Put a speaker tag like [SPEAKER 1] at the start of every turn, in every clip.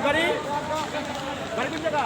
[SPEAKER 1] বাড়ি বাড়ি কোন জায়গা?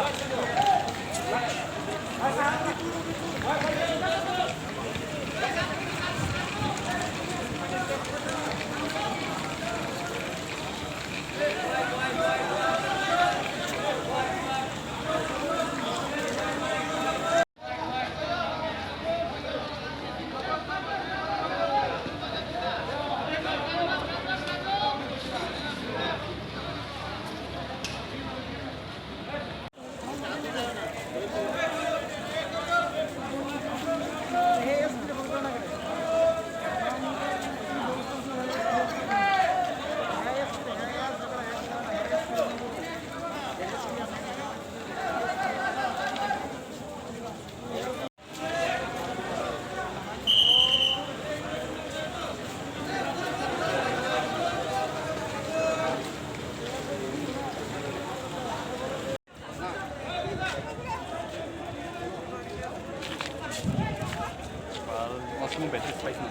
[SPEAKER 2] Langsung betes spicy.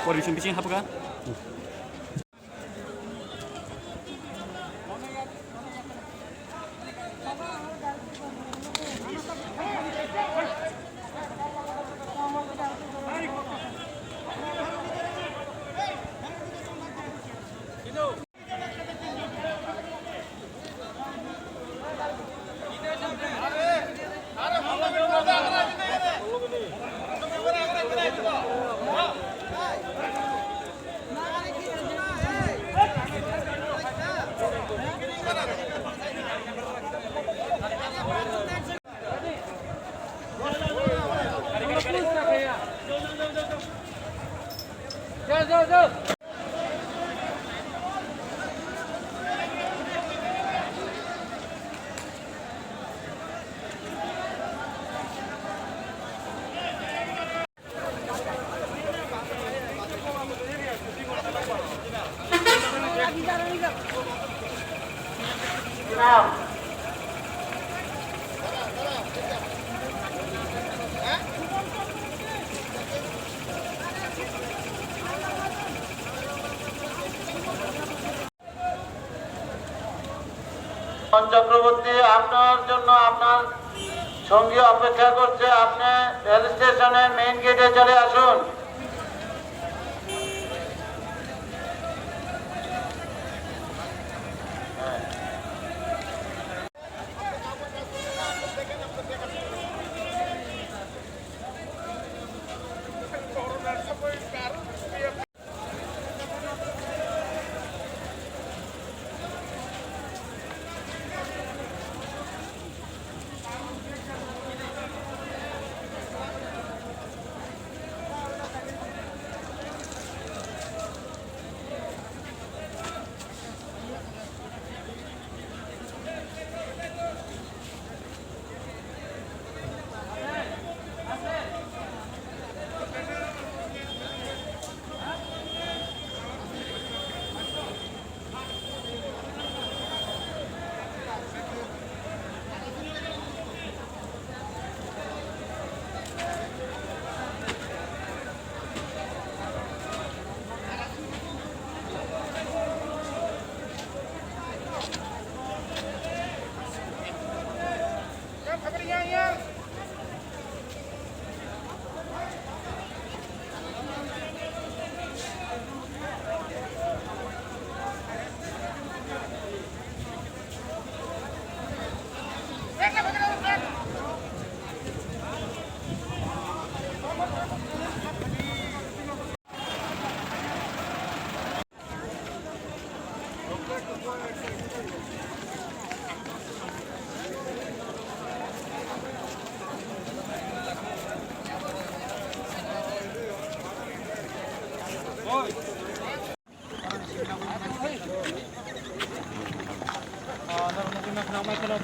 [SPEAKER 2] Kau di sini apa kan? Jauh.
[SPEAKER 3] Chakraborty আপনার জন্য আপনার সঙ্গী অপেক্ষা করছে। আপনি রেল স্টেশনের মেইন গেটে চলে আসুন।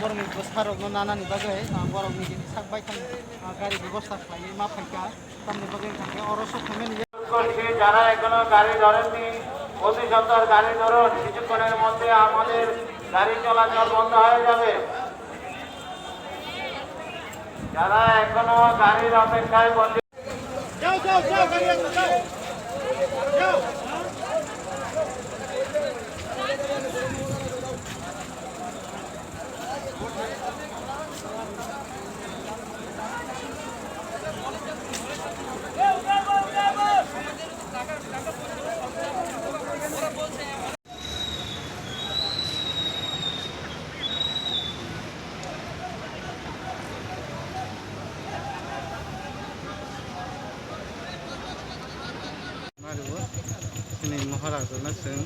[SPEAKER 4] borong besar nana ni bagai borong ni sak baik kan gari ব্যবস্থা খালি মা ফাইকা সামনে বাগে থাকে অরসো থেমে নিয়ে
[SPEAKER 3] যারা এখনো গাড়ি ধরেননি অতি সত্তর গাড়ি ধরুন। কিছুক্ষণের মধ্যে আমাদের গাড়ি চলাচল বন্ধ হয়ে যাবে। যারা এখনো গাড়ির অপেক্ষায় বসে
[SPEAKER 1] যাও যাও যাও গাড়ি আছে যাও যাও
[SPEAKER 4] मारुबो दिनै महाराजानो जों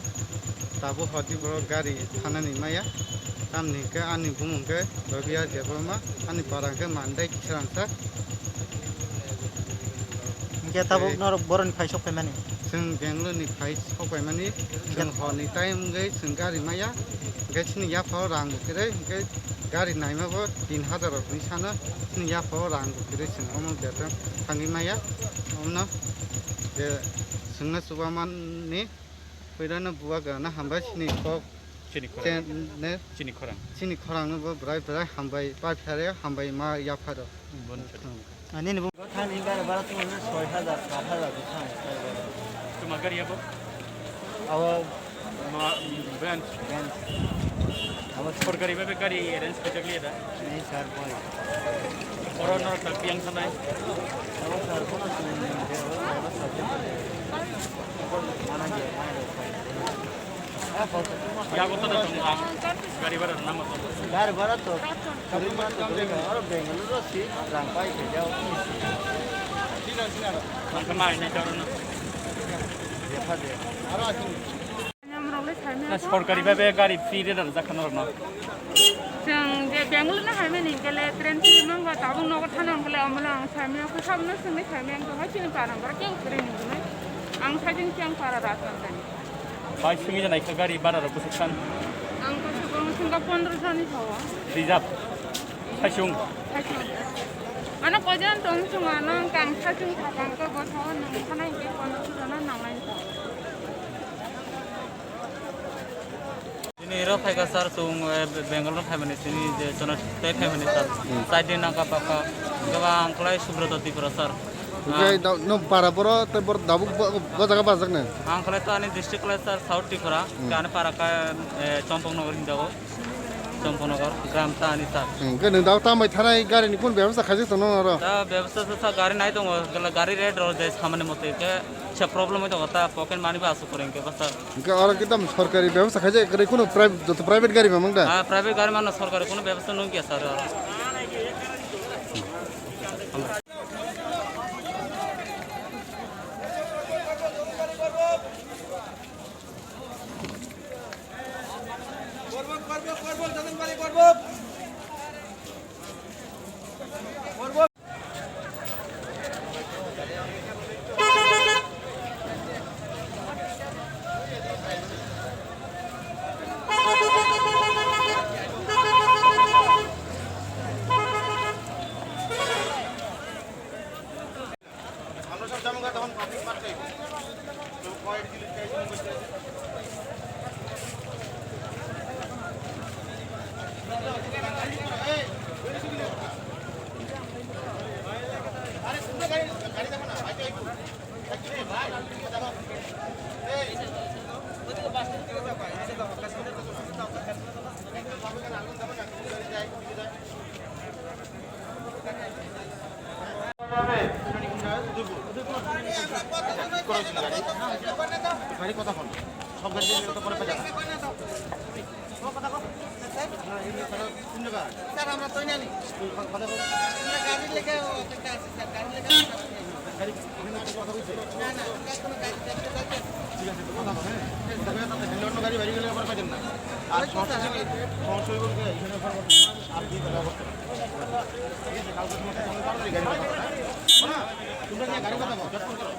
[SPEAKER 4] दाबो हदिबर गारि थानानै माया तामनिखौ आंनि बुंमुंखौ रबिया देबरमा आंनि बारांखौ मान्दाय किसारांसा
[SPEAKER 5] Kita tahu nor boron fai sok pemani.
[SPEAKER 4] जों बेंगलरनिफ्राय सफैमानि जों हरनि टाइमगै जों गारि माया ओमफ्राय सिनि याफाव रां बुखिरै ओमफ्राय गारि नायमाबो 3000 नि सानो सिनि याफाव रां बुखिरै जों अमल बेरदों थाङि माया उनाव जे जोंना सुबामाननि फैदानो बुवा गाना हामबाय सिनि खब
[SPEAKER 2] Sini korang.
[SPEAKER 4] जेने
[SPEAKER 2] Sini korang.
[SPEAKER 4] सिनि खरांनोबो ब्राय ब्राय हामबाय पाफारे हामबाय मा याफारो
[SPEAKER 2] Bon.
[SPEAKER 5] Ini nih bu. Kan ini kan barat tuh mana 6000, 8000 bisa.
[SPEAKER 2] Cuma gari apa?
[SPEAKER 5] Awal
[SPEAKER 2] Ma ben.
[SPEAKER 5] kan awal
[SPEAKER 2] Skor gari apa? Gari range kecil ni ada.
[SPEAKER 5] ini sar boy.
[SPEAKER 2] Orang orang tak piang sana.
[SPEAKER 5] Awal sar pun ada ini dia awal sar. Mana dia? Apa?
[SPEAKER 2] Ya aku tahu tentang gari barat nama tu.
[SPEAKER 5] Gar barat tuh. Tapi mana tuh dia orang Bengaluru sih rampai ke jauh ini.
[SPEAKER 2] Macam mana ni cara nak?
[SPEAKER 5] Dia pada.
[SPEAKER 2] Skor gari apa? Gari free dia dah zakan orang nak.
[SPEAKER 6] जों जे बेंगलुरु हायमे निकले train सिमंग बा ताबुं नगर थानांग गले अमलांग सामिया को सामने संगे सामिया को हाचिन पारां बर कें करे निगुने आं साजिं सियां पारा रातन
[SPEAKER 2] Baik sungai je naik ke gari barat aku sekarang
[SPEAKER 6] आं को सुबुं सिंगा 15 जनि थावा
[SPEAKER 2] reserve. Pasung.
[SPEAKER 6] हाचिन माने कजान दं सुंगा नंग कां साजिं थाबां को गथाव नंग थानाय के 15 जना नांलाय
[SPEAKER 5] Ini ro fai ka sar tung Bengaluru fai mani sini je chona te fai mani sar. Side din nangka paka gaba angklai subroto tipura sar.
[SPEAKER 4] ओमफ्राय नो बाराबरो ते बर दाबु बजागा बाजागनो
[SPEAKER 5] Angklai to ani district lai sar South Tripura. Kan para ka Chompong Nagar hindago. Chompong Nagar gram ta ani sar.
[SPEAKER 4] ओंके नों दाव तामाय थानाय गारिनि कोन बेबस्था खाजि दङ र
[SPEAKER 5] Da ব্যবস্থা sa gari nai dong gala gari red ro je samane mote ke se problem hoy ta pocket money ba asu koren ke basta.
[SPEAKER 4] ओंके और एकदम सरकारी बेबस्था खाजि गरे कुनो प्राइवेट जतो प्राइवेट गारि मामंगदा
[SPEAKER 5] Private gari mana sarkar kono ব্যবস্থা নই কি sar.
[SPEAKER 1] আমরা সব জামগা তখন পাবলিক মারতে তো কয়েক দিন চাইছিলাম বলতে আরে পুরো গাড়ি দেখো না ভাই একটু ভাই দেখো এই ওদিকে বাস থেকে যাও ভাই এসে দাও কাজ করে তো না দাও কাজ করে তো একদম ভাবে না আগুন দাও না গাড়ি যায় দিকে যায় গাড়ি কথা বল সব গাড়ি তো করে পাওয়া স্যার আমরা তো জানি কথা বল গাড়ি লেগে একটা আছে স্যার গাড়ি লেগে গাড়ি কথা বলছি না না কোনো গাড়ি দেখতে যাচ্ছে ঠিক আছে কথা বল তবে তো অন্য গাড়ি বাড়ি গেলে আবার পাবেন না আর সমস্যা হয়ে বলতে এখানে আর কি করা করতে ঠিক আছে কালকে সমস্যা হলে তাড়াতাড়ি গাড়ি কথা বল তোমরা নিয়ে গাড়ি কথা বল যখন করো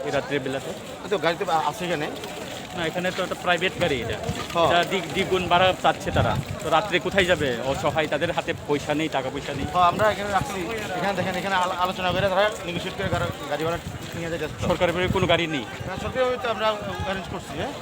[SPEAKER 2] এই রাত্রে বেলাতে
[SPEAKER 1] তো গাড়িতে আসে এখানে
[SPEAKER 2] না এখানে তো একটা প্রাইভেট গাড়ি এটা এটা দ্বিগুণ ভাড়া চাচ্ছে তারা তো রাত্রে কোথায় যাবে অসহায় তাদের হাতে পয়সা নেই টাকা পয়সা নেই
[SPEAKER 1] হ্যাঁ আমরা এখানে রাখছি এখানে দেখেন এখানে আলোচনা করে তারা নেগোসিয়েট করে গাড়ি ভাড়া নিয়ে যাচ্ছে
[SPEAKER 2] সরকারের কোনো গাড়ি নেই
[SPEAKER 1] সরকারি তো আমরা অ্যারেঞ্জ করছি হ্যাঁ